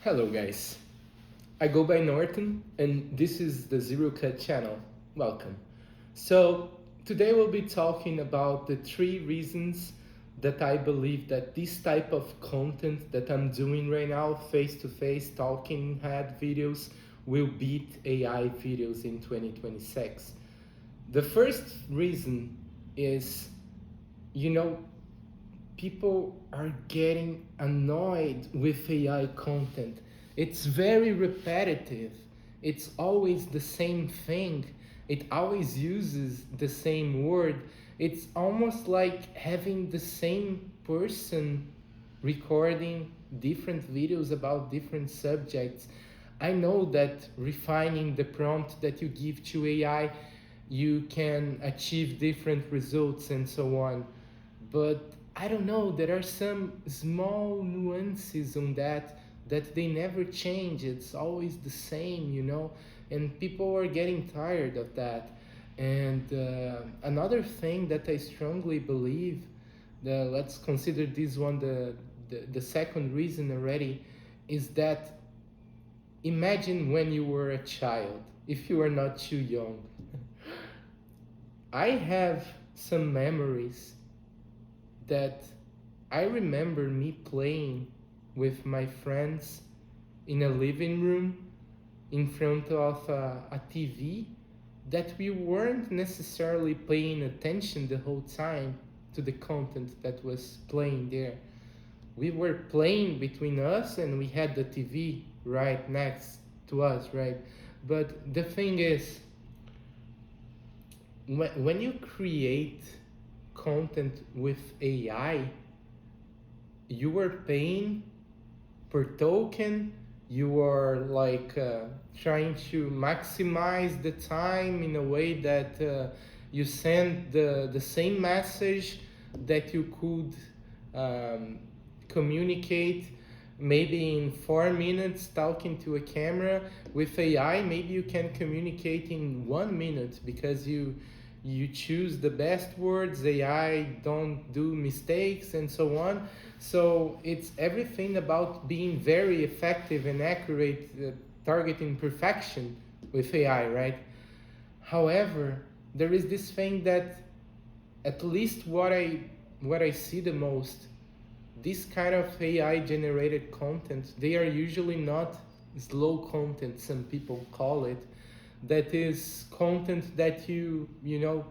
Hello guys, I go by Norton and this is the Zero Cut channel. Welcome. So today we'll be talking about the 3 reasons that I believe that this type of content that I'm doing right now, face-to-face talking head videos, will beat AI videos in 2026. The first reason is, you know, people are getting annoyed with AI content. It's very repetitive. It's always the same thing. It always uses the same word. It's almost like having the same person recording different videos about different subjects. I know that refining the prompt that you give to AI, you can achieve different results and so on. But I don't know, there are some small nuances on that they never change. It's always the same, and people are getting tired of that. And another thing that I strongly believe, let's consider this one the second reason already, is that imagine when you were a child, if you are not too young. I have some memories that I remember me playing with my friends in a living room in front of a TV that we weren't necessarily paying attention the whole time to the content that was playing there. We were playing between us and we had the TV right next to us, right? But the thing is, when you create content with AI, you are paying per token. You are like trying to maximize the time in a way that you send the same message that you could um, communicate maybe in 4 minutes talking to a camera. With AI, maybe you can communicate in 1 minute because you choose the best words, AI don't do mistakes and so on. So it's everything about being very effective and accurate, targeting perfection with AI, right? However, there is this thing that, at least what I see the most, this kind of AI generated content, they are usually not slow content, some people call it. That is content that you know,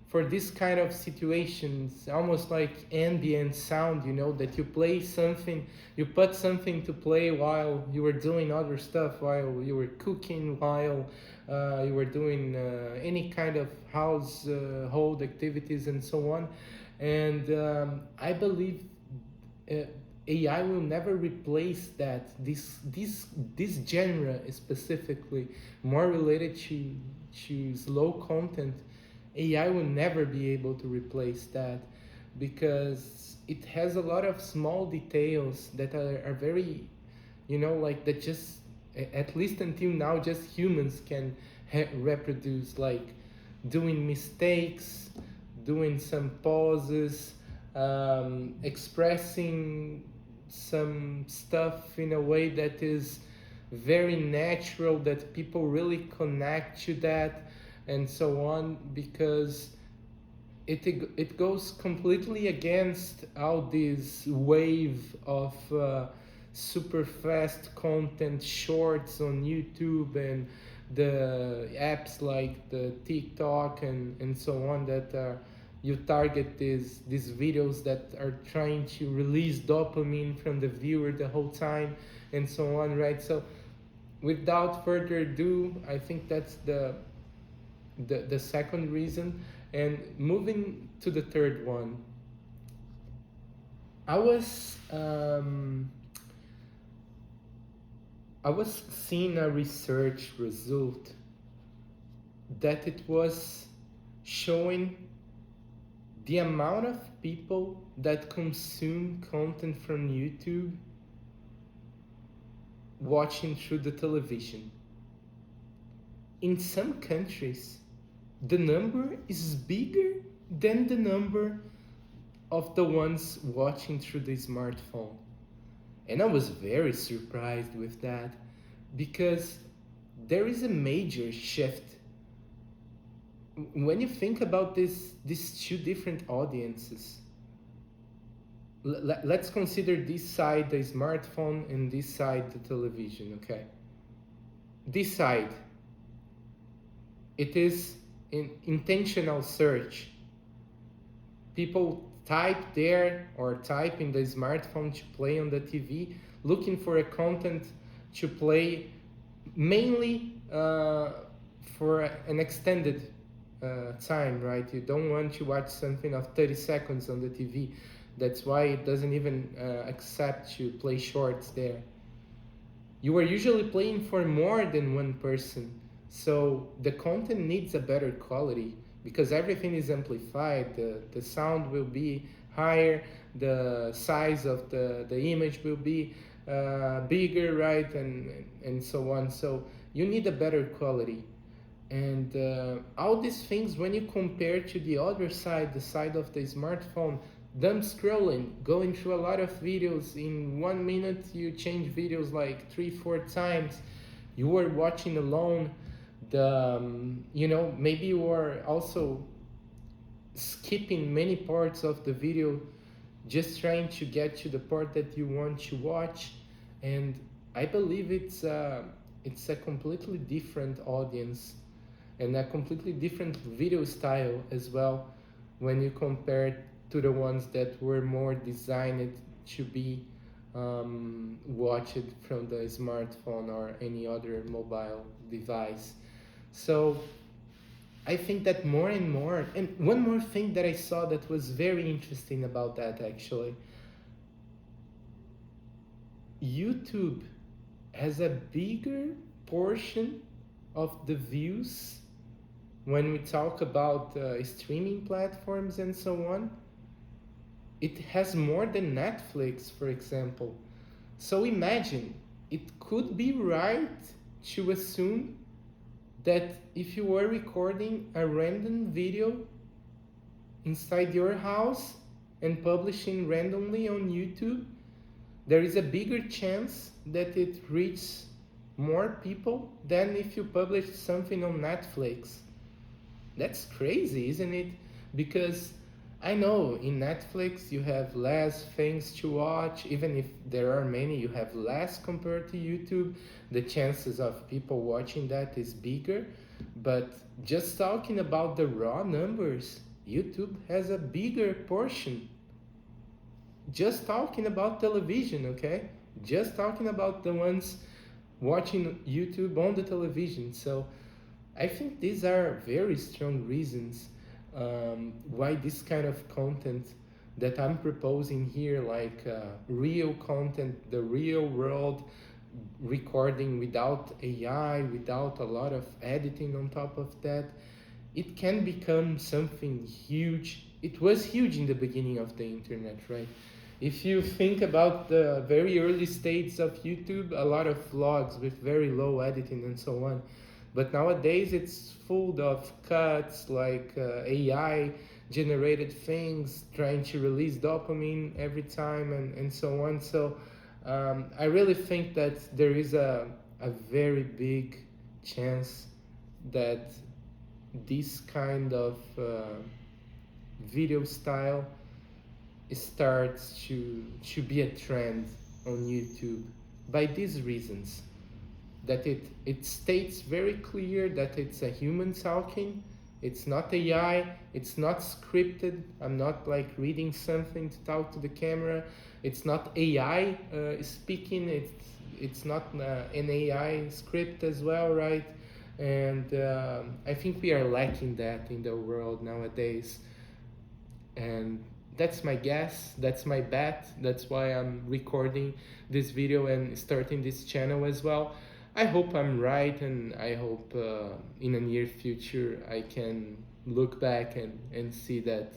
for this kind of situations, almost like ambient sound, that you play something, you put something to play while you were doing other stuff, while you were cooking, while you were doing any kind of household activities and so on. And I believe uh, AI will never replace that. This genre specifically, more related to slow content, AI will never be able to replace that because it has a lot of small details that are very, like that just, at least until now, just humans can reproduce, like doing mistakes, doing some pauses, expressing some stuff in a way that is very natural, that people really connect to that, and so on, because it goes completely against all this wave of super fast content, shorts on YouTube, and the apps like the TikTok and so on, that you target these videos that are trying to release dopamine from the viewer the whole time and so on, right? So without further ado, I think that's the second reason. And moving to the third one, I was um, I was seeing a research result that it was showing the amount of people that consume content from YouTube watching through the television. In some countries, the number is bigger than the number of the ones watching through the smartphone. And I was very surprised with that because there is a major shift when you think about these two different audiences. Let's consider this side the smartphone and this side the television. Okay, this side, it is in intentional search. People type there or type in the smartphone to play on the TV, looking for a content to play mainly for an extended time, right? You don't want to watch something of 30 seconds on the TV. That's why it doesn't even accept to play shorts there. You are usually playing for more than one person, so the content needs a better quality because everything is amplified. The sound will be higher, the size of the image will be bigger, right? And so on. So you need a better quality. And all these things, when you compare to the other side, the side of the smartphone, dumb scrolling, going through a lot of videos in 1 minute, you change videos like 3 4 times. You are watching alone. Maybe you are also skipping many parts of the video, just trying to get to the part that you want to watch. And I believe it's a completely different audience and a completely different video style as well when you compare to the ones that were more designed to be watched from the smartphone or any other mobile device. So I think that more and more, and one more thing that I saw that was very interesting about that actually, YouTube has a bigger portion of the views when we talk about streaming platforms and so on. It has more than Netflix, for example. So imagine, it could be right to assume that if you were recording a random video inside your house and publishing randomly on YouTube, there is a bigger chance that it reaches more people than if you publish something on Netflix. That's crazy, isn't it? Because I know in Netflix you have less things to watch, even if there are many, you have less compared to YouTube. The chances of people watching that is bigger. But just talking about the raw numbers, YouTube has a bigger portion. Just talking about television, okay? Just talking about the ones watching YouTube on the television. So I think these are very strong reasons why this kind of content that I'm proposing here, like real content, the real world recording without AI, without a lot of editing on top of that, it can become something huge. It was huge in the beginning of the internet, right? If you think about the very early stages of YouTube, a lot of vlogs with very low editing and so on. But nowadays it's full of cuts, like AI generated things, trying to release dopamine every time and so on. So I really think that there is a very big chance that this kind of video style starts to be a trend on YouTube by these reasons. That it states very clear that it's a human talking, it's not AI, it's not scripted. I'm not like reading something to talk to the camera. It's not AI speaking, it's not an AI script as well, right? And I think we are lacking that in the world nowadays. And that's my guess, that's my bet, that's why I'm recording this video and starting this channel as well. I hope I'm right, and I hope in the near future I can look back and see that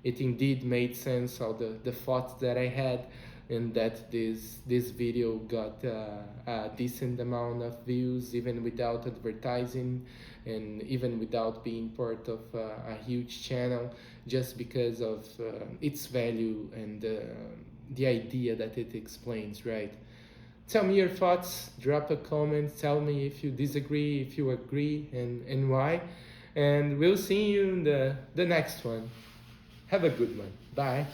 it indeed made sense, all the thoughts that I had, and that this video got a decent amount of views even without advertising and even without being part of a huge channel, just because of its value and the idea that it explains, right? Tell me your thoughts, drop a comment, tell me if you disagree, if you agree, and why. And we'll see you in the next one. Have a good one. Bye.